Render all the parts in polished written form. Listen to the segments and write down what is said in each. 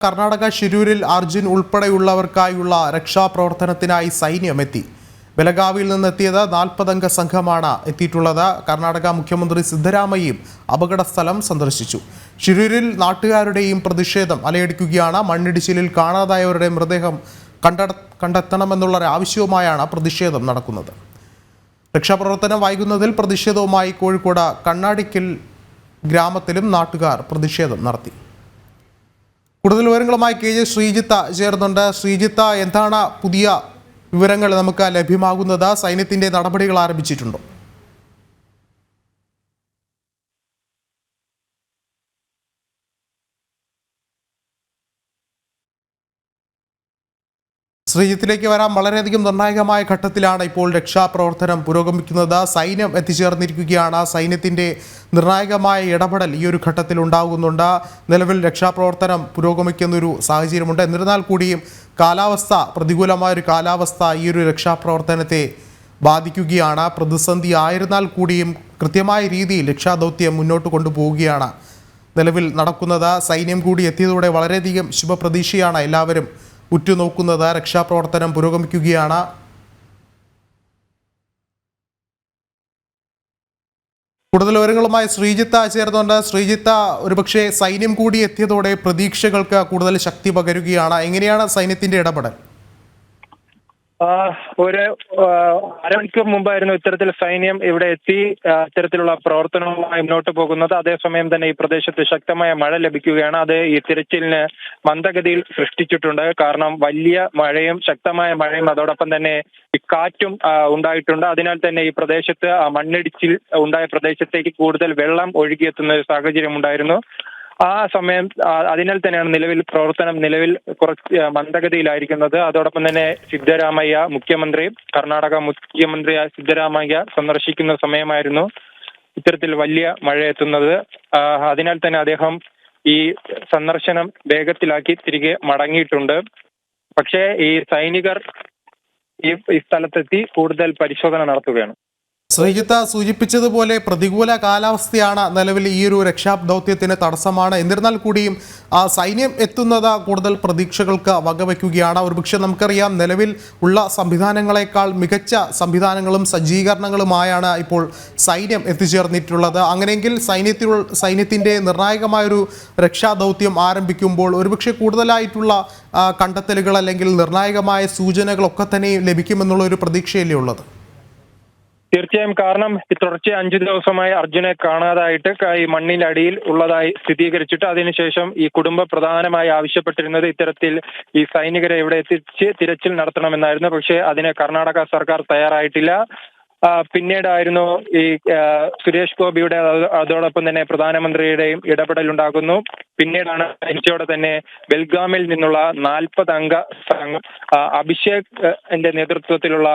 കർണാടക ഷിരൂരിൽ അർജുൻ ഉൾപ്പെടെയുള്ളവർക്കായുള്ള രക്ഷാപ്രവർത്തനത്തിനായി സൈന്യമെത്തി. ബലഗാവിയിൽ നിന്നെത്തിയത് 40-അംഗ സംഘമാണ് എത്തിയിട്ടുള്ളത്. കർണാടക മുഖ്യമന്ത്രി സിദ്ധരാമയ്യയും അപകടസ്ഥലം സന്ദർശിച്ചു. ഷിരൂരിൽ നാട്ടുകാരുടെയും പ്രതിഷേധം അലയടിക്കുകയാണ്. മണ്ണിടിച്ചിലിൽ കാണാതായവരുടെ മൃതദേഹം കണ്ടെത്തണമെന്നുള്ള ആവശ്യവുമായാണ് പ്രതിഷേധം നടക്കുന്നത്. രക്ഷാപ്രവർത്തനം വൈകുന്നതിൽ പ്രതിഷേധവുമായി കോഴിക്കോട് കണ്ണാടിക്കൽ ഗ്രാമത്തിലും നാട്ടുകാർ പ്രതിഷേധം നടത്തി. കൂടുതൽ വിവരങ്ങളുമായി KJ ശ്രീജിത്ത് ചേർന്നുണ്ട്. ശ്രീജിത്ത്, എന്താണ് പുതിയ വിവരങ്ങൾ നമുക്ക് ലഭ്യമാകുന്നത്? സൈന്യത്തിന്റെ നടപടികൾ ആരംഭിച്ചിട്ടുണ്ടോ? ശ്രീജിത്തിലേക്ക് വരാം. വളരെയധികം നിർണായകമായ ഘട്ടത്തിലാണ് ഇപ്പോൾ രക്ഷാപ്രവർത്തനം പുരോഗമിക്കുന്നത്. സൈന്യം എത്തിച്ചേർന്നിരിക്കുകയാണ്. സൈന്യത്തിൻ്റെ നിർണായകമായ ഇടപെടൽ ഈ ഒരു ഘട്ടത്തിൽ ഉണ്ടാകുന്നുണ്ട്. നിലവിൽ രക്ഷാപ്രവർത്തനം പുരോഗമിക്കുന്നൊരു സാഹചര്യമുണ്ട്. എന്നിരുന്നാൽ കൂടിയും പ്രതികൂലമായൊരു കാലാവസ്ഥ ഈ ഒരു രക്ഷാപ്രവർത്തനത്തെ ബാധിക്കുകയാണ്. പ്രതിസന്ധി ആയിരുന്നാൽ കൂടിയും കൃത്യമായ രീതിയിൽ രക്ഷാദൗത്യം മുന്നോട്ട് കൊണ്ടുപോവുകയാണ് നിലവിൽ നടക്കുന്നത്. സൈന്യം കൂടി എത്തിയതോടെ വളരെയധികം ശുഭപ്രതീക്ഷയാണ് എല്ലാവരും ഉറ്റുനോക്കുന്നത്. രക്ഷാപ്രവർത്തനം പുരോഗമിക്കുകയാണ്. കൂടുതൽ വിവരങ്ങളുമായി ശ്രീജിത്ത് ചേർന്നുണ്ട്. ശ്രീജിത്ത്, ഒരുപക്ഷെ സൈന്യം കൂടി എത്തിയതോടെ പ്രതീക്ഷകൾക്ക് കൂടുതൽ ശക്തി പകരുകയാണ്. എങ്ങനെയാണ് സൈന്യത്തിന്റെ ഇടപെടൽ? ഒരു അരമണിക്കൂർ മുമ്പായിരുന്നു ഇത്തരത്തിൽ സൈന്യം ഇവിടെ എത്തി ഇത്തരത്തിലുള്ള പ്രവർത്തനവുമായി മുന്നോട്ട് പോകുന്നത്. അതേസമയം തന്നെ ഈ പ്രദേശത്ത് ശക്തമായ മഴ ലഭിക്കുകയാണ്. അത് ഈ തിരച്ചിലിന് മന്ദഗതിയിൽ സൃഷ്ടിച്ചിട്ടുണ്ട്. കാരണം വലിയ മഴയും ശക്തമായ മഴയും അതോടൊപ്പം തന്നെ ഈ കാറ്റും ഉണ്ടായിട്ടുണ്ട്. അതിനാൽ തന്നെ ഈ പ്രദേശത്ത് മണ്ണിടിച്ചിൽ ഉണ്ടായ പ്രദേശത്തേക്ക് കൂടുതൽ വെള്ളം ഒഴുകിയെത്തുന്ന ഒരു സാഹചര്യം ഉണ്ടായിരുന്നു. ആ സമയം അതിനാൽ തന്നെയാണ് പ്രവർത്തനം കുറച്ച് മന്ദഗതിയിലായിരിക്കുന്നത്. അതോടൊപ്പം തന്നെ കർണാടക മുഖ്യമന്ത്രി സിദ്ധരാമയ്യ സന്ദർശിക്കുന്ന സമയമായിരുന്നു ഇത്തരത്തിൽ വലിയ മഴ എത്തുന്നത്. അതിനാൽ തന്നെ അദ്ദേഹം ഈ സന്ദർശനം വേഗത്തിലാക്കി തിരികെ മടങ്ങിയിട്ടുണ്ട്. പക്ഷേ ഈ സൈനികർ ഈ സ്ഥലത്തെത്തി കൂടുതൽ പരിശോധന നടത്തുകയാണ്. ശ്രീജിത്ത് സൂചിപ്പിച്ചതുപോലെ പ്രതികൂല കാലാവസ്ഥയാണ് നിലവിൽ ഈ ഒരു രക്ഷാദൗത്യത്തിന് തടസ്സമാണ്. എന്നിരുന്നാൽ കൂടിയും സൈന്യം എത്തുന്നത് കൂടുതൽ പ്രതീക്ഷകൾക്ക് വകവയ്ക്കുകയാണ്. ഒരുപക്ഷെ നമുക്കറിയാം, നിലവിൽ ഉള്ള സംവിധാനങ്ങളെക്കാൾ മികച്ച സംവിധാനങ്ങളും സജ്ജീകരണങ്ങളുമായാണ് ഇപ്പോൾ സൈന്യം എത്തിച്ചേർന്നിട്ടുള്ളത്. അങ്ങനെയെങ്കിൽ സൈന്യത്തിൻ്റെ നിർണായകമായൊരു രക്ഷാദൗത്യം ആരംഭിക്കുമ്പോൾ ഒരുപക്ഷെ കൂടുതലായിട്ടുള്ള കണ്ടെത്തലുകൾ അല്ലെങ്കിൽ നിർണായകമായ സൂചനകളൊക്കെ തന്നെ ലഭിക്കുമെന്നുള്ള ഒരു പ്രതീക്ഷയല്ലേ ഉള്ളത്? തീർച്ചയായും. കാരണം തുടർച്ചയായി 5 ദിവസമായി അർജുനെ കാണാതായിട്ട് ഈ മണ്ണിനടിയിൽ ഉള്ളതായി സ്ഥിരീകരിച്ചിട്ട് അതിനുശേഷം ഈ കുടുംബം പ്രധാനമായി ആവശ്യപ്പെട്ടിരുന്നത് ഇത്തരത്തിൽ ഈ സൈനികരെ ഇവിടെ എത്തിച്ച് തിരച്ചിൽ നടത്തണമെന്നായിരുന്നു. പക്ഷേ അതിന് കർണാടക സർക്കാർ തയ്യാറായിട്ടില്ല. പിന്നീടായിരുന്നു ഈ സുരേഷ് ഗോപിയുടെ അതോടൊപ്പം തന്നെ പ്രധാനമന്ത്രിയുടെയും ഇടപെടലുണ്ടാകുന്നു. പിന്നീടാണ് എനിക്കോടെ തന്നെ ബെൽഗാമിൽ നിന്നുള്ള 40-അംഗ സംഘം അഭിഷേകിന്റെ നേതൃത്വത്തിലുള്ള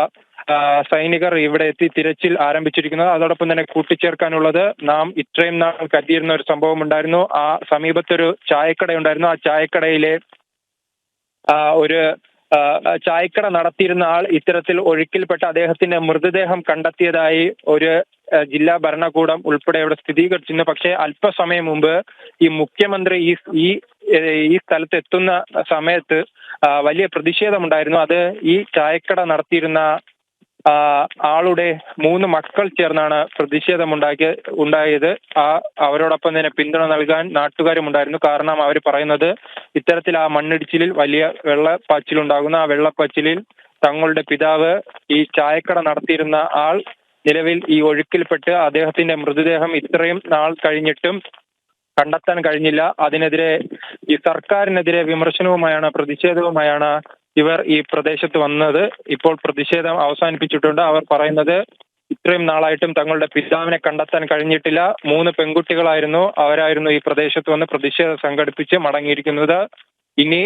സൈനികർ ഇവിടെ എത്തി തിരച്ചിൽ ആരംഭിച്ചിരിക്കുന്നത്. അതോടൊപ്പം തന്നെ കൂട്ടിച്ചേർക്കാനുള്ളത്, നാം ഇത്രയും നാൾ കരുതിയിരുന്ന ഒരു സംഭവം ഉണ്ടായിരുന്നു. ആ സമീപത്തൊരു ചായക്കട ഉണ്ടായിരുന്നു. ആ ചായക്കടയിലെ ഒരു ചായക്കട നടത്തിയിരുന്ന ആൾ ഇത്തരത്തിൽ ഒഴുക്കിൽപ്പെട്ട് അദ്ദേഹത്തിന്റെ മൃതദേഹം കണ്ടെത്തിയതായി ഒരു ജില്ലാ ഭരണകൂടം ഉൾപ്പെടെ ഇവിടെ സ്ഥിരീകരിച്ചിരുന്നു. പക്ഷേ അല്പസമയം മുമ്പ് ഈ മുഖ്യമന്ത്രി ഈ സ്ഥലത്ത് എത്തുന്ന സമയത്ത് വലിയ പ്രതിഷേധമുണ്ടായിരുന്നു. അത് ഈ ചായക്കട നടത്തിയിരുന്ന ആളുടെ 3 മക്കൾ ചേർന്നാണ് ഉണ്ടായത്. അവരോടൊപ്പം തന്നെ പിന്തുണ നൽകാൻ നാട്ടുകാരും ഉണ്ടായിരുന്നു. കാരണം അവർ പറയുന്നത് ഇത്തരത്തിൽ ആ മണ്ണിടിച്ചിലിൽ വലിയ വെള്ളപ്പാച്ചിലുണ്ടാകുന്ന ആ വെള്ളപ്പാച്ചിലിൽ തങ്ങളുടെ പിതാവ് ഈ ചായക്കട നടത്തിയിരുന്ന ആൾ നിലവിൽ ഈ ഒഴുക്കിൽപ്പെട്ട് അദ്ദേഹത്തിന്റെ മൃതദേഹം ഇത്രയും നാൾ കഴിഞ്ഞിട്ടും കണ്ടെത്താൻ കഴിഞ്ഞില്ല. അതിനെതിരെ ഈ സർക്കാരിനെതിരെ പ്രതിഷേധവുമായാണ് ഇവർ ഈ പ്രദേശത്ത് വന്നത്. ഇപ്പോൾ പ്രതിഷേധം അവസാനിപ്പിച്ചിട്ടുണ്ട്. അവർ പറയുന്നത് ഇത്രയും നാളായിട്ടും തങ്ങളുടെ പിതാവിനെ കണ്ടെത്താൻ കഴിഞ്ഞിട്ടില്ല. 3 പെൺകുട്ടികളായിരുന്നു. അവരായിരുന്നു ഈ പ്രദേശത്ത് വന്ന് പ്രതിഷേധം സംഘടിപ്പിച്ച് മടങ്ങിയിരിക്കുന്നത്. ഇനി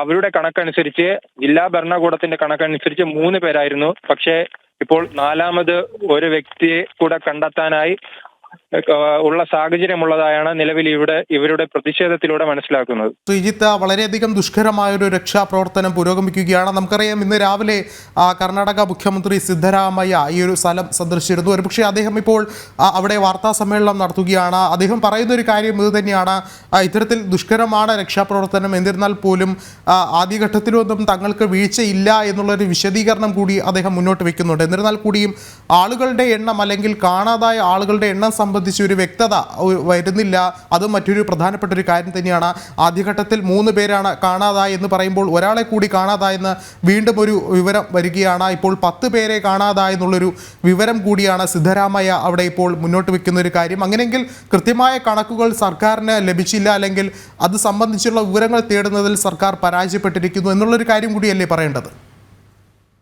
അവരുടെ കണക്കനുസരിച്ച്, ജില്ലാ ഭരണകൂടത്തിന്റെ കണക്കനുസരിച്ച് 3 പേരായിരുന്നു. പക്ഷേ ഇപ്പോൾ 4ാമത് ഒരു വ്യക്തിയെ കൂടെ കണ്ടെത്താനായി ഉള്ള സാഹചര്യമുള്ളതായാണ് നിലവിൽ ഇവരുടെ പ്രതിഷേധത്തിലൂടെ മനസ്സിലാക്കുന്നത്. ശ്രീജിത്ത്, വളരെയധികം ദുഷ്കരമായ ഒരു രക്ഷാപ്രവർത്തനം പുരോഗമിക്കുകയാണ്. നമുക്കറിയാം, ഇന്ന് രാവിലെ കർണാടക മുഖ്യമന്ത്രി സിദ്ധരാമയ്യ ഈ ഒരു സ്ഥലം സന്ദർശിച്ചിരുന്നു. ഒരുപക്ഷെ അദ്ദേഹം ഇപ്പോൾ അവിടെ വാർത്താ സമ്മേളനം നടത്തുകയാണ്. അദ്ദേഹം പറയുന്ന ഒരു കാര്യം ഇത് തന്നെയാണ്, ഇത്തരത്തിൽ ദുഷ്കരമാണ് രക്ഷാപ്രവർത്തനം, എന്നിരുന്നാൽ പോലും ആദ്യഘട്ടത്തിലൊന്നും തങ്ങൾക്ക് വീഴ്ചയില്ല എന്നുള്ളൊരു വിശദീകരണം കൂടി അദ്ദേഹം മുന്നോട്ട് വെക്കുന്നുണ്ട്. എന്നിരുന്നാൽ കൂടിയും ആളുകളുടെ എണ്ണം അല്ലെങ്കിൽ കാണാതായ ആളുകളുടെ എണ്ണം സംബന്ധിച്ച് ഒരു വ്യക്തത വരുന്നില്ല. അത് മറ്റൊരു പ്രധാനപ്പെട്ട ഒരു കാര്യം തന്നെയാണ്. ആദ്യഘട്ടത്തിൽ 3 പേരാണ് കാണാതായി എന്ന് പറയുമ്പോൾ ഒരാളെ കൂടി കാണാതായെന്ന് വീണ്ടും ഒരു വിവരം വരികയാണ്. ഇപ്പോൾ 10 പേരെ കാണാതായെന്നുള്ളൊരു വിവരം കൂടിയാണ് സിദ്ധരാമയ്യ അവിടെ ഇപ്പോൾ മുന്നോട്ട് വെക്കുന്ന ഒരു കാര്യം. അങ്ങനെയെങ്കിൽ കൃത്യമായ കണക്കുകൾ സർക്കാരിന് ലഭിച്ചില്ല, അല്ലെങ്കിൽ അത് സംബന്ധിച്ചുള്ള വിവരങ്ങൾ തേടുന്നതിൽ സർക്കാർ പരാജയപ്പെട്ടിരിക്കുന്നു എന്നുള്ളൊരു കാര്യം കൂടിയല്ലേ പറയേണ്ടത്?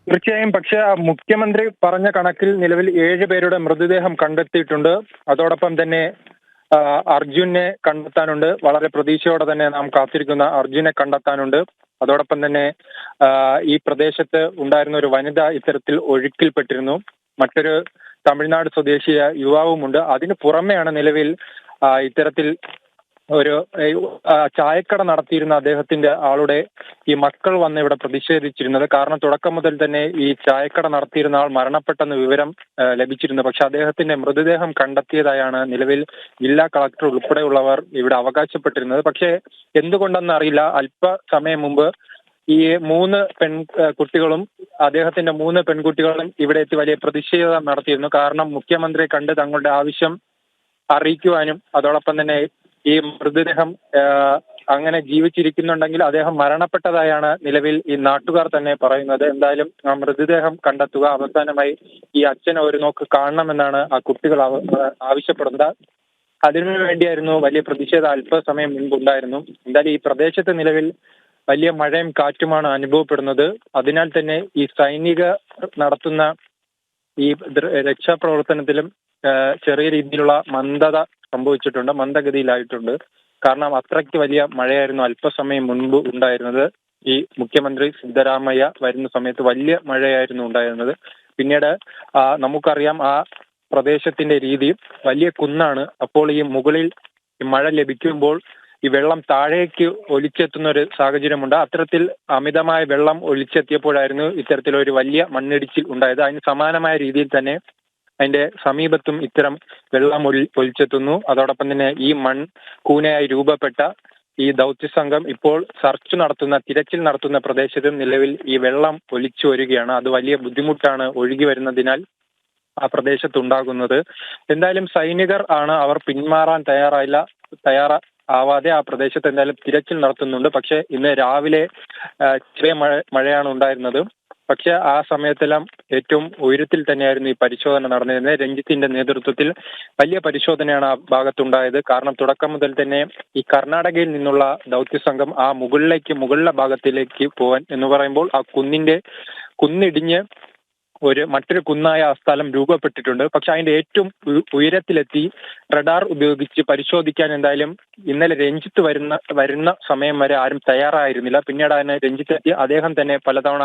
തീർച്ചയായും. പക്ഷെ മുഖ്യമന്ത്രി പറഞ്ഞ കണക്കിൽ നിലവിൽ 7 പേരുടെ മൃതദേഹം കണ്ടെത്തിയിട്ടുണ്ട്. അതോടൊപ്പം തന്നെ അർജുനെ കണ്ടെത്താനുണ്ട്. വളരെ പ്രതീക്ഷയോടെ തന്നെ നാം കാത്തിരിക്കുന്ന അർജുനെ കണ്ടെത്താനുണ്ട്. അതോടൊപ്പം തന്നെ ഈ പ്രദേശത്ത് ഉണ്ടായിരുന്ന ഒരു വനിത ഇത്തരത്തിൽ ഒഴുക്കിൽപ്പെട്ടിരുന്നു. മറ്റൊരു തമിഴ്നാട് സ്വദേശിയായ യുവാവുമുണ്ട്. അതിന് പുറമെയാണ് നിലവിൽ ഇത്തരത്തിൽ ഒരു ചായക്കട നടത്തിയിരുന്ന അദ്ദേഹത്തിന്റെ ആളുടെ ഈ മക്കൾ വന്ന് ഇവിടെ പ്രതിഷേധിച്ചിരുന്നത്. കാരണം തുടക്കം മുതൽ തന്നെ ഈ ചായക്കട നടത്തിയിരുന്ന ആൾ മരണപ്പെട്ടെന്ന് വിവരം ലഭിച്ചിരുന്നു. പക്ഷെ അദ്ദേഹത്തിന്റെ മൃതദേഹം കണ്ടെത്തിയതായാണ് നിലവിൽ ജില്ലാ കളക്ടർ ഉൾപ്പെടെയുള്ളവർ ഇവിടെ അവകാശപ്പെട്ടിരുന്നത്. പക്ഷേ എന്തുകൊണ്ടെന്ന് അറിയില്ല, അല്പസമയം മുമ്പ് ഈ 3 പെൺകുട്ടികളും അദ്ദേഹത്തിന്റെ 3 പെൺകുട്ടികളും ഇവിടെ എത്തി വലിയ പ്രതിഷേധം നടത്തിയിരുന്നു. കാരണം മുഖ്യമന്ത്രിയെ കണ്ട് തങ്ങളുടെ ആവശ്യം അറിയിക്കുവാനും അതോടൊപ്പം തന്നെ ഈ മൃതദേഹം അങ്ങനെ ജീവിച്ചിരിക്കുന്നുണ്ടെങ്കിൽ അദ്ദേഹം മരണപ്പെട്ടതായാണ് നിലവിൽ ഈ നാട്ടുകാർ തന്നെ പറയുന്നത്. എന്തായാലും ആ മൃതദേഹം കണ്ടെത്തുക, അവസാനമായി ഈ അച്ഛനെ ഒരു നോക്ക് കാണണമെന്നാണ് ആ കുട്ടികൾ ആവശ്യപ്പെടുന്നത്. അതിനു വേണ്ടിയായിരുന്നു വലിയ പ്രതിഷേധം അല്പസമയം മുൻപുണ്ടായിരുന്നു. എന്തായാലും ഈ പ്രദേശത്ത് നിലവിൽ വലിയ മഴയും കാറ്റുമാണ് അനുഭവപ്പെടുന്നത്. അതിനാൽ തന്നെ ഈ സൈനികർ നടത്തുന്ന ഈ രക്ഷാപ്രവർത്തനത്തിലും ചെറിയ രീതിയിലുള്ള മന്ദത സംഭവിച്ചിട്ടുണ്ട്, മന്ദഗതിയിലായിട്ടുണ്ട്. കാരണം അത്രയ്ക്ക് വലിയ മഴയായിരുന്നു അല്പസമയം മുൻപ് ഉണ്ടായിരുന്നത്. ഈ മുഖ്യമന്ത്രി സിദ്ധരാമയ്യ വരുന്ന സമയത്ത് വലിയ മഴയായിരുന്നു ഉണ്ടായിരുന്നത്. പിന്നീട് നമുക്കറിയാം ആ പ്രദേശത്തിന്റെ രീതി വലിയ കുന്നാണ്. അപ്പോൾ ഈ മുകളിൽ മഴ ലഭിക്കുമ്പോൾ ഈ വെള്ളം താഴേക്ക് ഒലിച്ചെത്തുന്ന ഒരു സാഹചര്യമുണ്ട്. അത്തരത്തിൽ അമിതമായ വെള്ളം ഒലിച്ചെത്തിയപ്പോഴായിരുന്നു ഇത്തരത്തിലൊരു വലിയ മണ്ണിടിച്ചിൽ ഉണ്ടായത്. അതിന് സമാനമായ രീതിയിൽ തന്നെ അതിന്റെ സമീപത്തും ഇത്തരം വെള്ളം ഒലിച്ചെത്തുന്നു. അതോടൊപ്പം തന്നെ ഈ കൂനയായി രൂപപ്പെട്ട ഈ ദൗത്യ സംഘം ഇപ്പോൾ തിരച്ചിൽ നടത്തുന്ന പ്രദേശത്ത് നിലവിൽ ഈ വെള്ളം ഒലിച്ചു വരികയാണ്. അത് വലിയ ബുദ്ധിമുട്ടാണ് ഒഴുകി വരുന്നതിനാൽ ആ പ്രദേശത്തുണ്ടാകുന്നത്. എന്തായാലും സൈനികർ ആണ്, അവർ പിന്മാറാൻ തയ്യാറാവാതെ ആ പ്രദേശത്ത് എന്തായാലും തിരച്ചിൽ നടത്തുന്നുണ്ട്. പക്ഷെ ഇന്ന് രാവിലെ ചെറിയ മഴയാണ് ഉണ്ടായിരുന്നത്. പക്ഷെ ആ സമയത്തെല്ലാം ഏറ്റവും ഉയരത്തിൽ തന്നെയായിരുന്നു ഈ പരിശോധന നടന്നിരുന്നത്. രഞ്ജിത്തിന്റെ നേതൃത്വത്തിൽ വലിയ പരിശോധനയാണ് ആ ഭാഗത്തുണ്ടായത്. കാരണം തുടക്കം മുതൽ തന്നെ ഈ കർണാടകയിൽ നിന്നുള്ള ദൗത്യ സംഘം ആ മുകളിലെ ഭാഗത്തിലേക്ക് പോവാൻ എന്ന് പറയുമ്പോൾ ആ കുന്നിടിഞ്ഞ് മറ്റൊരു കുന്നായ ആ സ്ഥലം രൂപപ്പെട്ടിട്ടുണ്ട്. പക്ഷെ അതിന്റെ ഏറ്റവും ഉയരത്തിലെത്തി റഡാർ ഉപയോഗിച്ച് പരിശോധിക്കാൻ എന്തായാലും ഇന്നലെ രഞ്ജിത്ത് വരുന്ന സമയം വരെ ആരും തയ്യാറായിരുന്നില്ല. പിന്നീട് അതിന് രഞ്ജിത്ത് എത്തി അദ്ദേഹം തന്നെ പലതവണ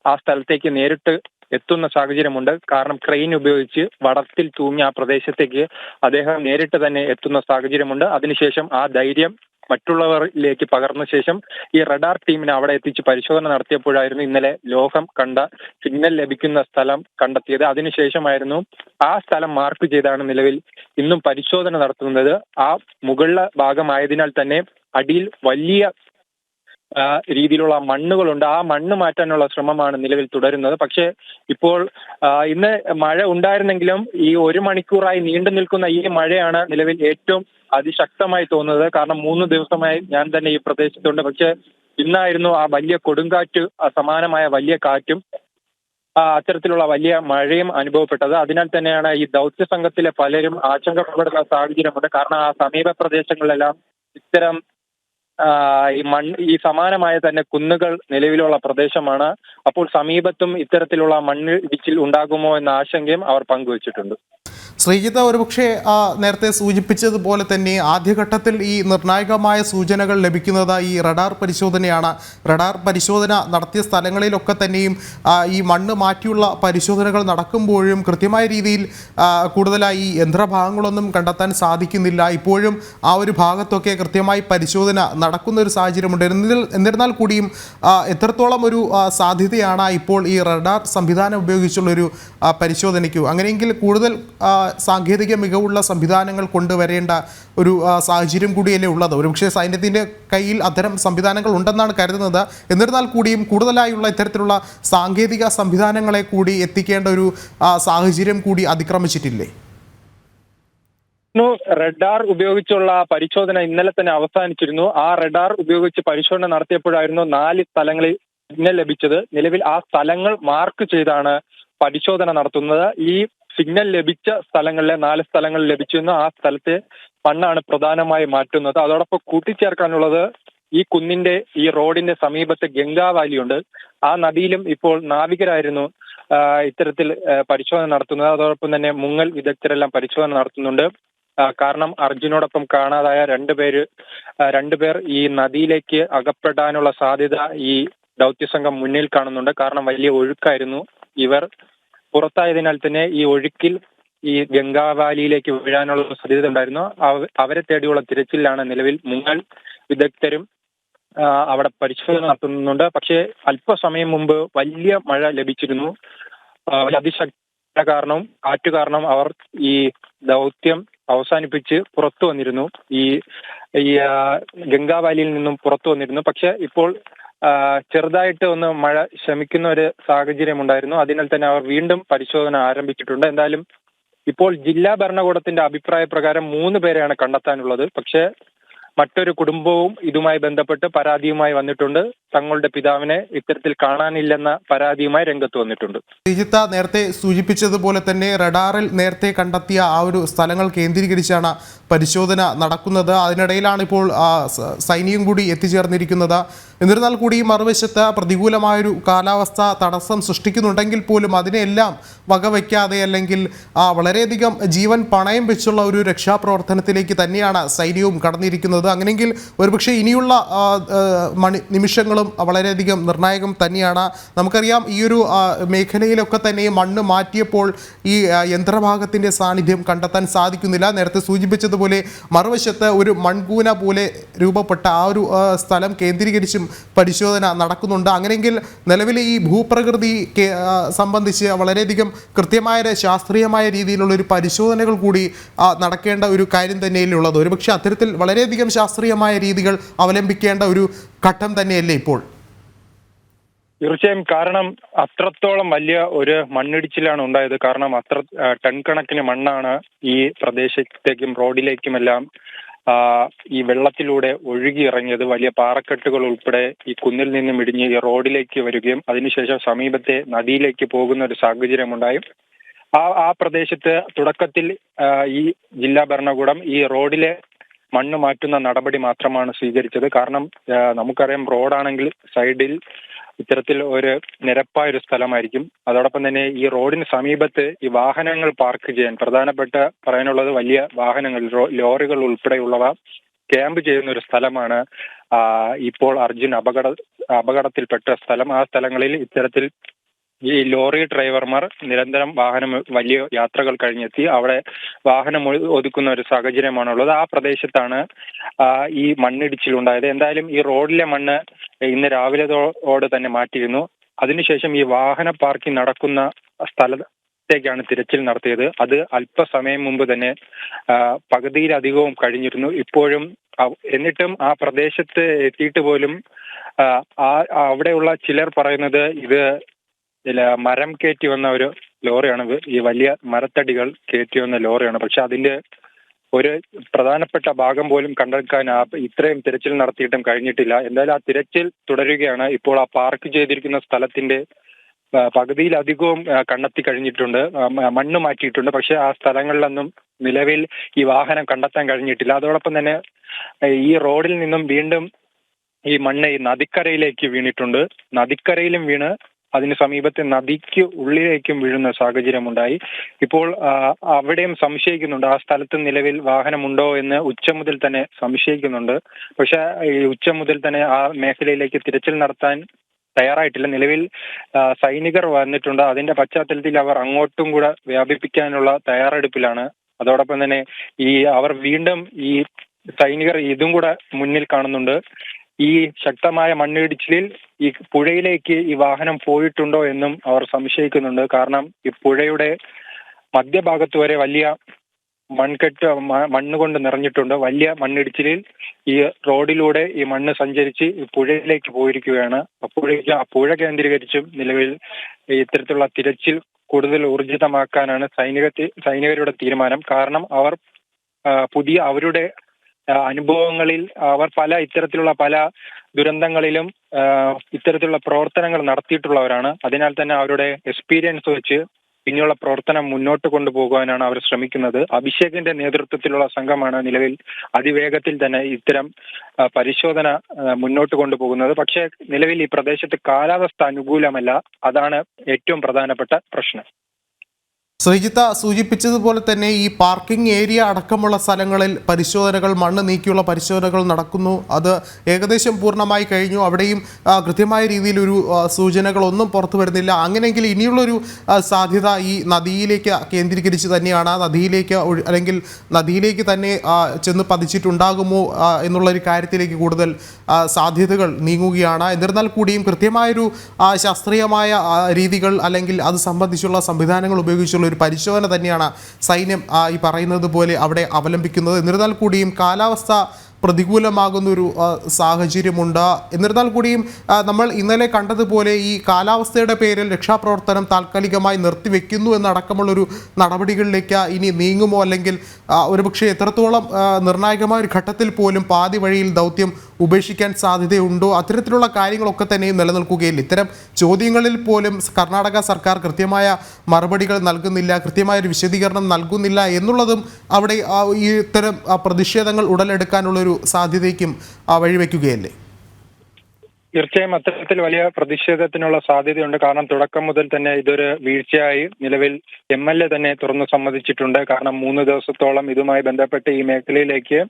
ആ സ്ഥലത്തേക്ക് നേരിട്ട് എത്തുന്ന സാഹചര്യമുണ്ട്. കാരണം ക്രെയിൻ ഉപയോഗിച്ച് വടത്തിൽ തൂങ്ങിയ ആ പ്രദേശത്തേക്ക് അദ്ദേഹം നേരിട്ട് തന്നെ എത്തുന്ന സാഹചര്യമുണ്ട്. അതിനുശേഷം ആ ധൈര്യം മറ്റുള്ളവരിലേക്ക് പകർന്ന ശേഷം ഈ റഡാർ ടീമിനെ അവിടെ എത്തിച്ച് പരിശോധന നടത്തിയപ്പോഴായിരുന്നു ഇന്നലെ ലോകം കണ്ട സിഗ്നൽ ലഭിക്കുന്ന സ്ഥലം കണ്ടെത്തിയത്. അതിനുശേഷമായിരുന്നു ആ സ്ഥലം മാർക്ക് ചെയ്താണ് നിലവിൽ ഇന്നും പരിശോധന നടത്തുന്നത്. ആ മുകളിലെ ഭാഗമായതിനാൽ തന്നെ അടിയിൽ വലിയ രീതിയിലുള്ള മണ്ണുകളുണ്ട്. ആ മണ്ണ് മാറ്റാനുള്ള ശ്രമമാണ് നിലവിൽ തുടരുന്നത്. പക്ഷേ ഇപ്പോൾ ഇന്ന് മഴ ഉണ്ടായിരുന്നെങ്കിലും ഈ 1 മണിക്കൂറായി നീണ്ടു നിൽക്കുന്ന ഈ മഴയാണ് നിലവിൽ ഏറ്റവും അതിശക്തമായി തോന്നുന്നത്. കാരണം 3 ദിവസമായി ഞാൻ തന്നെ ഈ പ്രദേശത്തുണ്ട്. പക്ഷെ ഇന്നായിരുന്നു ആ വലിയ കൊടുങ്കാറ്റ്, സമാനമായ വലിയ കാറ്റും അത്തരത്തിലുള്ള വലിയ മഴയും അനുഭവപ്പെട്ടത്. അതിനാൽ തന്നെയാണ് ഈ ദൗത്യ സംഘത്തിലെ പലരും ആശങ്കപ്പെടുന്ന സാഹചര്യമുണ്ട്. കാരണം ആ സമീപ പ്രദേശങ്ങളിലെല്ലാം ഇത്തരം ഈ സമാനമായ തന്നെ കുന്നുകൾ നിലവിലുള്ള പ്രദേശമാണ്. അപ്പോൾ സമീപത്തും ഇത്തരത്തിലുള്ള മണ്ണിടിച്ചിൽ ഉണ്ടാകുമോ എന്ന ആശങ്കയും അവർ പങ്കുവച്ചിട്ടുണ്ട്. ശ്രീജിത്ത്, ഒരുപക്ഷെ നേരത്തെ സൂചിപ്പിച്ചതുപോലെ തന്നെ ആദ്യഘട്ടത്തിൽ ഈ നിർണായകമായ സൂചനകൾ ലഭിക്കുന്നത് ഈ റഡാർ പരിശോധനയാണ്. റഡാർ പരിശോധന നടത്തിയ സ്ഥലങ്ങളിലൊക്കെ തന്നെയും ഈ മണ്ണ് മാറ്റിയുള്ള പരിശോധനകൾ നടക്കുമ്പോഴും കൃത്യമായ രീതിയിൽ കൂടുതലായി ഈ യന്ത്രഭാഗങ്ങളൊന്നും കണ്ടെത്താൻ സാധിക്കുന്നില്ല. ഇപ്പോഴും ആ ഒരു ഭാഗത്തൊക്കെ കൃത്യമായി പരിശോധന നടക്കുന്ന ഒരു സാഹചര്യമുണ്ട്. എന്നിരുന്നാൽ കൂടിയും എത്രത്തോളം ഒരു സാധ്യതയാണ് ഇപ്പോൾ ഈ റഡാർ സംവിധാനം ഉപയോഗിച്ചുള്ളൊരു പരിശോധനയ്ക്കു? അങ്ങനെയെങ്കിൽ കൂടുതൽ സാങ്കേതിക മികവുള്ള സംവിധാനങ്ങൾ കൊണ്ടുവരേണ്ട ഒരു സാഹചര്യം കൂടിയല്ലേ ഉള്ളത്? ഒരുപക്ഷെ സൈന്യത്തിൻ്റെ കയ്യിൽ അത്തരം സംവിധാനങ്ങൾ ഉണ്ടെന്നാണ് കരുതുന്നത്. എന്നിരുന്നാൽ കൂടിയും കൂടുതലായുള്ള ഇത്തരത്തിലുള്ള സാങ്കേതിക സംവിധാനങ്ങളെ കൂടി എത്തിക്കേണ്ട ഒരു സാഹചര്യം കൂടി അതിക്രമിച്ചിട്ടില്ലേ? റഡാർ ഉപയോഗിച്ചുള്ള പരിശോധന ഇന്നലെ തന്നെ അവസാനിച്ചിരുന്നു. ആ റഡാർ ഉപയോഗിച്ച് പരിശോധന നടത്തിയപ്പോഴായിരുന്നു 4 സ്ഥലങ്ങളിൽ സിഗ്നൽ ലഭിച്ചത്. നിലവിൽ ആ സ്ഥലങ്ങൾ മാർക്ക് ചെയ്താണ് പരിശോധന നടത്തുന്നത്. ഈ സിഗ്നൽ ലഭിച്ച സ്ഥലങ്ങളിലെ 4 സ്ഥലങ്ങൾ ലഭിച്ചിരുന്നു. ആ സ്ഥലത്തെ മണ്ണാണ് പ്രധാനമായി മാറ്റുന്നത്. അതോടൊപ്പം കൂട്ടിച്ചേർക്കാനുള്ളത് ഈ കുന്നിന്റെ ഈ റോഡിന്റെ സമീപത്ത് ഗംഗാ വാലിയുണ്ട്. ആ നദിയിലും ഇപ്പോൾ നാവികരായിരുന്നു ഇത്തരത്തിൽ പരിശോധന നടത്തുന്നത്. അതോടൊപ്പം തന്നെ മുങ്ങൽ വിദഗ്ധരെല്ലാം പരിശോധന നടത്തുന്നുണ്ട്. കാരണം അർജുനോടൊപ്പം കാണാതായ രണ്ടുപേർ ഈ നദിയിലേക്ക് അകപ്പെടാനുള്ള സാധ്യത ഈ ദൗത്യസംഘം മുന്നിൽ കാണുന്നുണ്ട്. കാരണം വലിയ ഒഴുക്കായിരുന്നു. ഇവർ പുറത്തായതിനാൽ തന്നെ ഈ ഒഴുക്കിൽ ഈ ഗംഗാവാലിയിലേക്ക് വീഴാനുള്ള സാധ്യത ഉണ്ടായിരുന്നു. അവരെ തേടിയുള്ള തിരച്ചിലാണ് നിലവിൽ മുങ്ങൽ വിദഗ്ധരും അവിടെ പരിശോധന നടത്തുന്നുണ്ട്. പക്ഷേ അല്പസമയം മുമ്പ് വലിയ മഴ ലഭിച്ചിരുന്നു. അതിശക്ത കാരണം കാറ്റ് കാരണം അവർ ഈ ദൗത്യം അവസാനിപ്പിച്ച് പുറത്തു വന്നിരുന്നു. ഈ ഗംഗാവാലിയിൽ നിന്നും പുറത്തു വന്നിരുന്നു. പക്ഷെ ഇപ്പോൾ ചെറുതായിട്ട് ഒന്ന് മഴ ശമിക്കുന്ന ഒരു സാഹചര്യം ഉണ്ടായിരുന്നു. അതിനാൽ തന്നെ അവർ വീണ്ടും പരിശോധന ആരംഭിച്ചിട്ടുണ്ട്. എന്തായാലും ഇപ്പോൾ ജില്ലാ ഭരണകൂടത്തിന്റെ അഭിപ്രായ പ്രകാരം 3 പേരെയാണ് കണ്ടെത്താനുള്ളത്. പക്ഷേ മറ്റൊരു കുടുംബവും ഇതുമായി ബന്ധപ്പെട്ട് പരാതിയുമായി വന്നിട്ടുണ്ട്. തങ്ങളുടെ പിതാവിനെ ഇത്തരത്തിൽ കാണാനില്ലെന്ന പരാതിയുമായി രംഗത്ത് വന്നിട്ടുണ്ട്. ശ്രീജിത്ത്, നേരത്തെ സൂചിപ്പിച്ചതുപോലെ തന്നെ റഡാറിൽ നേരത്തെ കണ്ടെത്തിയ ആ ഒരു സ്ഥലങ്ങൾ കേന്ദ്രീകരിച്ചാണ് പരിശോധന നടക്കുന്നത്. അതിനിടയിലാണ് ഇപ്പോൾ സൈന്യം കൂടി എത്തിച്ചേർന്നിരിക്കുന്നത്. എന്നിരുന്നാൽ കൂടി മറുവശത്ത് പ്രതികൂലമായൊരു കാലാവസ്ഥ തടസ്സം സൃഷ്ടിക്കുന്നുണ്ടെങ്കിൽ പോലും അതിനെല്ലാം വകവയ്ക്കാതെ അല്ലെങ്കിൽ വളരെയധികം ജീവൻ പണയം വെച്ചുള്ള ഒരു രക്ഷാപ്രവർത്തനത്തിലേക്ക് തന്നെയാണ് സൈന്യവും കടന്നിരിക്കുന്നത്. അങ്ങനെയെങ്കിൽ ഒരുപക്ഷെ ഇനിയുള്ള നിമിഷങ്ങളും വളരെയധികം നിർണായകം തന്നെയാണ്. നമുക്കറിയാം ഈ ഒരു മേഖലയിലൊക്കെ തന്നെ മണ്ണ് മാറ്റിയപ്പോൾ ഈ യന്ത്രഭാഗത്തിൻ്റെ സാന്നിധ്യം കണ്ടെത്താൻ സാധിക്കുന്നില്ല. നേരത്തെ സൂചിപ്പിച്ചതുപോലെ മറുവശത്ത് ഒരു മൺകൂന പോലെ രൂപപ്പെട്ട ആ ഒരു സ്ഥലം കേന്ദ്രീകരിച്ചും പരിശോധന നടക്കുന്നുണ്ട്. അങ്ങനെയെങ്കിൽ നിലവിലെ ഈ ഭൂപ്രകൃതി സംബന്ധിച്ച് വളരെയധികം കൃത്യമായ ശാസ്ത്രീയമായ രീതിയിലുള്ള ഒരു പരിശോധനകൾ കൂടി നടക്കേണ്ട ഒരു കാര്യം തന്നെയല്ലേ ഉള്ളത്? ഒരുപക്ഷെ അത്തരത്തിൽ വളരെയധികം ശാസ്ത്രീയമായ രീതികൾ അവലംബിക്കേണ്ട ഒരു ഘട്ടം തന്നെയല്ലേ ഇപ്പോൾ? തീർച്ചയായും. കാരണം അത്രത്തോളം വലിയ ഒരു മണ്ണിടിച്ചിലാണ് ഉണ്ടായത്. കാരണം അത്ര ടൺ കണക്കിന് മണ്ണാണ് ഈ പ്രദേശത്തേക്കും റോഡിലേക്കുമെല്ലാം ഈ വെള്ളത്തിലൂടെ ഒഴുകിയിറങ്ങിയത്. വലിയ പാറക്കെട്ടുകൾ ഉൾപ്പെടെ ഈ കുന്നിൽ നിന്നും ഇടിഞ്ഞ് ഈ റോഡിലേക്ക് വരികയും അതിനുശേഷം സമീപത്തെ നദിയിലേക്ക് പോകുന്ന ഒരു സാഹചര്യമുണ്ടായി. ആ പ്രദേശത്ത് തുടക്കത്തിൽ ഈ ജില്ലാ ഭരണകൂടം ഈ റോഡിലെ മണ്ണ് മാറ്റുന്ന നടപടി മാത്രമാണ് സ്വീകരിച്ചത്. കാരണം നമുക്കറിയാം, റോഡാണെങ്കിൽ സൈഡിൽ ഇത്തരത്തിൽ ഒരു നിരപ്പായ ഒരു സ്ഥലമായിരിക്കും. അതോടൊപ്പം തന്നെ ഈ റോഡിന് സമീപത്ത് ഈ വാഹനങ്ങൾ പാർക്ക് ചെയ്യാൻ പ്രധാനപ്പെട്ട പറയാനുള്ളത് വലിയ വാഹനങ്ങൾ, ലോറികൾ ഉൾപ്പെടെയുള്ളവ ക്യാമ്പ് ചെയ്യുന്ന ഒരു സ്ഥലമാണ് ഇപ്പോൾ അർജുൻ അപകടത്തിൽപ്പെട്ട സ്ഥലം. ആ സ്ഥലങ്ങളിൽ ഇത്തരത്തിൽ ഈ ലോറി ഡ്രൈവർമാർ നിരന്തരം വലിയ യാത്രകൾ കഴിഞ്ഞെത്തി അവിടെ വാഹനം ഒതുക്കുന്ന ഒരു സാഹചര്യമാണുള്ളത്. ആ പ്രദേശത്താണ് ഈ മണ്ണിടിച്ചിലുണ്ടായത്. എന്തായാലും ഈ റോഡിലെ മണ്ണ് ഇന്ന് രാവിലെയോടെ തന്നെ മാറ്റിയിരുന്നു. അതിനുശേഷം ഈ വാഹന പാർക്കിംഗ് നടക്കുന്ന സ്ഥലത്തേക്കാണ് തിരച്ചിൽ നടത്തിയത്. അത് അല്പസമയം മുമ്പ് തന്നെ പകുതിയിലധികവും കഴിഞ്ഞിരുന്നു. ഇപ്പോഴും എന്നിട്ടും ആ പ്രദേശത്ത് എത്തിയിട്ട് പോലും അവിടെയുള്ള ചിലർ പറയുന്നത് ഇത് മരം കയറ്റി വന്ന ഒരു ലോറിയാണ്, ഈ വലിയ മരത്തടികൾ കയറ്റി വന്ന ലോറിയാണ്. പക്ഷെ അതിന്റെ ഒരു പ്രധാനപ്പെട്ട ഭാഗം പോലും കണ്ടെടുക്കാൻ ഇത്രയും തിരച്ചിൽ നടത്തിയിട്ടും കഴിഞ്ഞിട്ടില്ല. എന്തായാലും ആ തിരച്ചിൽ തുടരുകയാണ്. ഇപ്പോൾ ആ പാർക്ക് ചെയ്തിരിക്കുന്ന സ്ഥലത്തിന്റെ പകുതിയിലധികവും കണ്ടെത്തി കഴിഞ്ഞിട്ടുണ്ട്, മണ്ണ് മാറ്റിയിട്ടുണ്ട്. പക്ഷെ ആ സ്ഥലങ്ങളിലൊന്നും നിലവിൽ ഈ വാഹനം കണ്ടെത്താൻ കഴിഞ്ഞിട്ടില്ല. അതോടൊപ്പം തന്നെ ഈ റോഡിൽ നിന്നും വീണ്ടും ഈ മണ്ണ് ഈ നദിക്കരയിലേക്ക് വീണിട്ടുണ്ട്. നദിക്കരയിലും വീണ് അതിന് സമീപത്തെ നദിക്ക് ഉള്ളിലേക്കും വീഴുന്ന സാഹചര്യമുണ്ടായി. ഇപ്പോൾ അവിടെയും സംശയിക്കുന്നുണ്ട്, ആ സ്ഥലത്ത് നിലവിൽ വാഹനമുണ്ടോ എന്ന് ഉച്ച മുതൽ തന്നെ സംശയിക്കുന്നുണ്ട്. പക്ഷെ ഈ ഉച്ച മുതൽ തന്നെ ആ മേഖലയിലേക്ക് തിരച്ചിൽ നടത്താൻ തയ്യാറായിട്ടില്ല. നിലവിൽ സൈനികർ വന്നിട്ടുണ്ട്. അതിന്റെ പശ്ചാത്തലത്തിൽ അവർ അങ്ങോട്ടും കൂടെ വ്യാപിപ്പിക്കാനുള്ള തയ്യാറെടുപ്പിലാണ്. അതോടൊപ്പം തന്നെ അവർ വീണ്ടും ഈ സൈനികർ ഇതും കൂടെ മുന്നിൽ കാണുന്നുണ്ട്. ഈ ശക്തമായ മണ്ണിടിച്ചിലിൽ ഈ പുഴയിലേക്ക് ഈ വാഹനം പോയിട്ടുണ്ടോ എന്നും അവർ സംശയിക്കുന്നുണ്ട്. കാരണം ഈ പുഴയുടെ മധ്യഭാഗത്ത് വരെ വലിയ മണ്ണ് കൊണ്ട് നിറഞ്ഞിട്ടുണ്ട്. വലിയ മണ്ണിടിച്ചിലിൽ ഈ റോഡിലൂടെ ഈ മണ്ണ് സഞ്ചരിച്ച് ഈ പുഴയിലേക്ക് പോയിരിക്കുകയാണ്. ആ പുഴ കേന്ദ്രീകരിച്ചും നിലവിൽ ഇത്തരത്തിലുള്ള തിരച്ചിൽ കൂടുതൽ ഊർജിതമാക്കാനാണ് സൈനികരുടെ തീരുമാനം. കാരണം അവർ അവരുടെ അനുഭവങ്ങളിൽ അവർ ഇത്തരത്തിലുള്ള പല ദുരന്തങ്ങളിലും ഇത്തരത്തിലുള്ള പ്രവർത്തനങ്ങൾ നടത്തിയിട്ടുള്ളവരാണ്. അതിനാൽ തന്നെ അവരുടെ എക്സ്പീരിയൻസ് വെച്ച് ഇനിയുള്ള പ്രവർത്തനം മുന്നോട്ട് കൊണ്ടുപോകാനാണ് അവർ ശ്രമിക്കുന്നത്. അഭിഷേകിന്റെ നേതൃത്വത്തിലുള്ള സംഘമാണ് നിലവിൽ അതിവേഗത്തിൽ തന്നെ ഇത്തരം പരിശോധന മുന്നോട്ട് കൊണ്ടുപോകുന്നത്. പക്ഷേ നിലവിൽ ഈ പ്രദേശത്ത് കാലാവസ്ഥ അനുകൂലമല്ല. അതാണ് ഏറ്റവും പ്രധാനപ്പെട്ട പ്രശ്നം. ശ്രീജിത്ത സൂചിപ്പിച്ചതുപോലെ തന്നെ ഈ പാർക്കിംഗ് ഏരിയ അടക്കമുള്ള സ്ഥലങ്ങളിൽ പരിശോധനകൾ, മണ്ണ് നീക്കിയുള്ള പരിശോധനകൾ നടക്കുന്നു. അത് ഏകദേശം പൂർണ്ണമായി കഴിഞ്ഞു. അവിടെയും കൃത്യമായ രീതിയിലൊരു സൂചനകളൊന്നും പുറത്തു വരുന്നില്ല. അങ്ങനെയെങ്കിൽ ഇനിയുള്ളൊരു സാധ്യത ഈ നദിയിലേക്ക് കേന്ദ്രീകരിച്ച് തന്നെയാണ്. നദിയിലേക്ക് അല്ലെങ്കിൽ നദിയിലേക്ക് തന്നെ ചെന്ന് പതിച്ചിട്ടുണ്ടാകുമോ എന്നുള്ളൊരു കാര്യത്തിലേക്ക് കൂടുതൽ സാധ്യതകൾ നീങ്ങുകയാണ്. എന്നിരുന്നാൽ കൂടിയും കൃത്യമായൊരു ശാസ്ത്രീയമായ രീതികൾ അല്ലെങ്കിൽ അത് സംബന്ധിച്ചുള്ള സംവിധാനങ്ങൾ ഉപയോഗിച്ചുള്ള ഒരു പരിശോധന തന്നെയാണ് സൈന്യം ഈ പറയുന്നത് പോലെ അവിടെ അവലംബിക്കുന്നത്. എന്നിരുന്നാൽ കൂടിയും കാലാവസ്ഥ പ്രതികൂലമാകുന്നൊരു സാഹചര്യമുണ്ട്. എന്നിരുന്നാൽ കൂടിയും നമ്മൾ ഇന്നലെ കണ്ടതുപോലെ ഈ കാലാവസ്ഥയുടെ പേരിൽ രക്ഷാപ്രവർത്തനം താൽക്കാലികമായി നിർത്തിവെക്കുന്നു എന്നടക്കമുള്ളൊരു നടപടികളിലേക്ക് ഇനി നീങ്ങുമോ, അല്ലെങ്കിൽ ഒരുപക്ഷെ എത്രത്തോളം നിർണായകമായ ഒരു ഘട്ടത്തിൽ പോലും പാതി വഴിയിൽ ദൗത്യം ഉപേക്ഷിക്കാൻ സാധ്യതയുണ്ടോ? അത്തരത്തിലുള്ള കാര്യങ്ങളൊക്കെ തന്നെയും നിലനിൽക്കുകയില്ല. ഇത്തരം ചോദ്യങ്ങളിൽ പോലും കർണാടക സർക്കാർ കൃത്യമായ മറുപടികൾ നൽകുന്നില്ല, കൃത്യമായൊരു വിശദീകരണം നൽകുന്നില്ല എന്നുള്ളതും അവിടെ ഈ ഇത്തരം പ്രതിഷേധങ്ങൾ ഉടലെടുക്കാനുള്ളൊരു സാധ്യതയ്ക്കും വഴിവെക്കുകയല്ലേ? തീർച്ചയായും അത്തരത്തിൽ വലിയ പ്രതിഷേധത്തിനുള്ള സാധ്യതയുണ്ട്. കാരണം തുടക്കം മുതൽ തന്നെ ഇതൊരു വീഴ്ചയായി നിലവിൽ MLA തന്നെ തുറന്നു സമ്മതിച്ചിട്ടുണ്ട്. കാരണം 3 ദിവസത്തോളം ഇതുമായി ബന്ധപ്പെട്ട് ഈ മേഖലയിലേക്ക്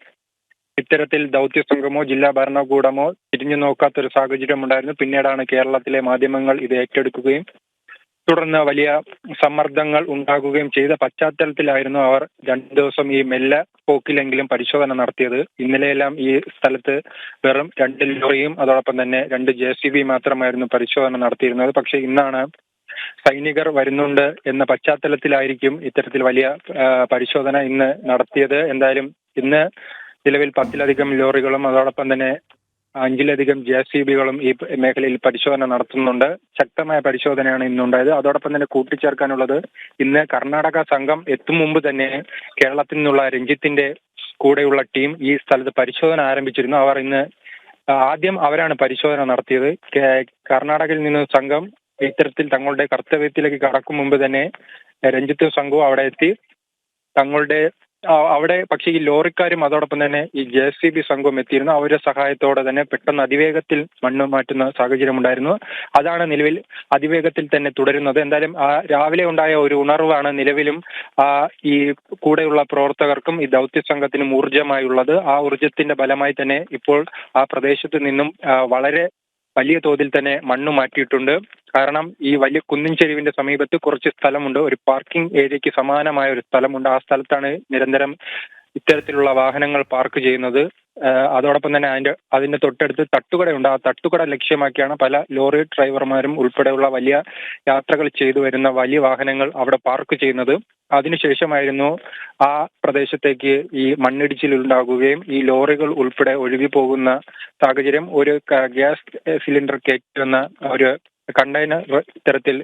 ഇത്തരത്തിൽ ദൗത്യ സംഘമോ ജില്ലാ ഭരണകൂടമോ തിരിഞ്ഞു നോക്കാത്തൊരു സാഹചര്യം ഉണ്ടായിരുന്നു. പിന്നീടാണ് കേരളത്തിലെ മാധ്യമങ്ങൾ ഇത് ഏറ്റെടുക്കുകയും തുടർന്ന് വലിയ സമ്മർദ്ദങ്ങൾ ഉണ്ടാകുകയും ചെയ്ത പശ്ചാത്തലത്തിലായിരുന്നു അവർ 2 ദിവസം ഈ മെല്ലെ പോക്കിലെങ്കിലും പരിശോധന നടത്തിയത്. ഇന്നലെയെല്ലാം ഈ സ്ഥലത്ത് വെറും 2 ലോറിയും അതോടൊപ്പം തന്നെ 2 JCB മാത്രമായിരുന്നു പരിശോധന നടത്തിയിരുന്നത്. പക്ഷേ ഇന്നാണ് സൈനികർ വരുന്നുണ്ട് എന്ന പശ്ചാത്തലത്തിലായിരിക്കും ഇത്തരത്തിൽ വലിയ പരിശോധന ഇന്ന് നടത്തിയത്. എന്തായാലും ഇന്ന് നിലവിൽ 10-ലധികം ലോറികളും അതോടൊപ്പം തന്നെ 5-ലധികം JCBകളും ഈ മേഖലയിൽ പരിശോധന നടത്തുന്നുണ്ട്. ശക്തമായ പരിശോധനയാണ് ഇന്നുണ്ടായത്. അതോടൊപ്പം തന്നെ കൂട്ടിച്ചേർക്കാനുള്ളത്, ഇന്ന് കർണാടക സംഘം എത്തും മുമ്പ് തന്നെ കേരളത്തിൽ നിന്നുള്ള രഞ്ജിത്തിന്റെ കൂടെയുള്ള ടീം ഈ സ്ഥലത്ത് പരിശോധന ആരംഭിച്ചിരുന്നു. അവർ ഇന്ന് ആദ്യം അവരാണ് പരിശോധന നടത്തിയത്. കർണാടകയിൽ നിന്ന് സംഘം ഇത്തരത്തിൽ തങ്ങളുടെ കർത്തവ്യത്തിലേക്ക് കടക്കും മുമ്പ് തന്നെ രഞ്ജിത്തും സംഘവും അവിടെ എത്തി അവിടെ പക്ഷേ ഈ ലോറിക്കാരും അതോടൊപ്പം തന്നെ ഈ JCB സംഘവും എത്തിയിരുന്നു. അവരുടെ സഹായത്തോടെ തന്നെ പെട്ടെന്ന് അതിവേഗത്തിൽ മണ്ണ് മാറ്റുന്ന സാഹചര്യം ഉണ്ടായിരുന്നു. അതാണ് നിലവിൽ അതിവേഗത്തിൽ തന്നെ തുടരുന്നത്. എന്തായാലും രാവിലെ ഉണ്ടായ ഒരു ഉണർവാണ് നിലവിലും ഈ കൂടെയുള്ള പ്രവർത്തകർക്കും ഈ ദൗത്യ സംഘത്തിനും ഊർജ്ജമായുള്ളത്. ആ ഊർജ്ജത്തിന്റെ ഫലമായി തന്നെ ഇപ്പോൾ ആ പ്രദേശത്ത് നിന്നും വളരെ വലിയ തോതിൽ തന്നെ മണ്ണ് മാറ്റിയിട്ടുണ്ട്. കാരണം ഈ വലിയ കുന്നിൻ ചെരുവിന്റെ സമീപത്ത് കുറച്ച് സ്ഥലമുണ്ട്, ഒരു പാർക്കിംഗ് ഏരിയയ്ക്ക് സമാനമായ ഒരു സ്ഥലമുണ്ട്. ആ സ്ഥലത്താണ് നിരന്തരം ഇത്തരത്തിലുള്ള വാഹനങ്ങൾ പാർക്ക് ചെയ്യുന്നത്. അതോടൊപ്പം തന്നെ അതിന്റെ തൊട്ടടുത്ത് തട്ടുകടയുണ്ട്. ആ തട്ടുകട ലക്ഷ്യമാക്കിയാണ് പല ലോറി ഡ്രൈവർമാരും ഉൾപ്പെടെയുള്ള വലിയ യാത്രകൾ ചെയ്തു വരുന്ന വലിയ വാഹനങ്ങൾ അവിടെ പാർക്ക് ചെയ്യുന്നത്. അതിനുശേഷമായിരുന്നു ആ പ്രദേശത്തേക്ക് ഈ മണ്ണിടിച്ചിൽ ഉണ്ടാകുകയും ഈ ലോറികൾ ഉൾപ്പെടെ ഒഴുകി പോകുന്ന സാഹചര്യം. ഒരു ഗ്യാസ് സിലിണ്ടർ കയറ്റി വന്ന ഒരു കണ്ടെയ്നർ ഇത്തരത്തിൽ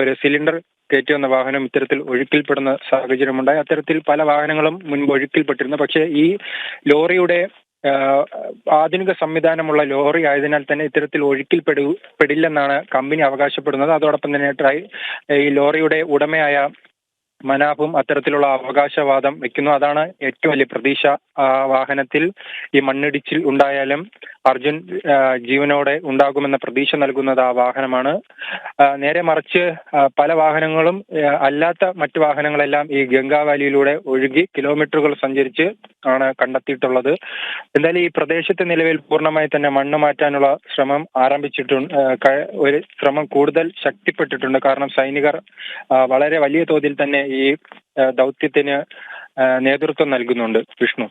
ഒരു സിലിണ്ടർ കയറ്റി വന്ന വാഹനം ഇത്തരത്തിൽ ഒഴുക്കിൽപ്പെടുന്ന സാഹചര്യമുണ്ടായി. അത്തരത്തിൽ പല വാഹനങ്ങളും മുൻപ് ഒഴുക്കിൽപ്പെട്ടിരുന്നു. പക്ഷേ ഈ ലോറിയുടെ ആധുനിക സംവിധാനമുള്ള ലോറി ആയതിനാൽ തന്നെ ഇത്തരത്തിൽ ഒഴുക്കിൽപ്പെടില്ലെന്നാണ് കമ്പനി അവകാശപ്പെടുന്നത്. അതോടൊപ്പം തന്നെ ഈ ലോറിയുടെ ഉടമയായ മനാഫും അത്തരത്തിലുള്ള അവകാശവാദം വെക്കുന്നു. അതാണ് ഏറ്റവും വലിയ പ്രതീക്ഷ. ആ വാഹനത്തിൽ ഈ മണ്ണിടിച്ചിൽ ഉണ്ടായാലും അർജുൻ ജീവനോടെ ഉണ്ടാകുമെന്ന പ്രതീക്ഷ നൽകുന്നത് ആ വാഹനമാണ്. നേരെ മറിച്ച് പല വാഹനങ്ങളും അല്ലാത്ത മറ്റു വാഹനങ്ങളെല്ലാം ഈ ഗംഗാ വാലിയിലൂടെ ഒഴുകി കിലോമീറ്ററുകൾ സഞ്ചരിച്ച് ആണ് കണ്ടെത്തിയിട്ടുള്ളത്. എന്തായാലും ഈ പ്രദേശത്ത് നിലവിൽ പൂർണ്ണമായി തന്നെ മണ്ണ് മാറ്റാനുള്ള ശ്രമം ആരംഭിച്ചിട്ടുണ്ട്. ഒരു ശ്രമം കൂടുതൽ ശക്തിപ്പെട്ടിട്ടുണ്ട്. കാരണം സൈനികർ വളരെ വലിയ തോതിൽ തന്നെ ഈ ദൗത്യത്തിന് നേതൃത്വം നൽകുന്നുണ്ട്. വിഷ്ണു.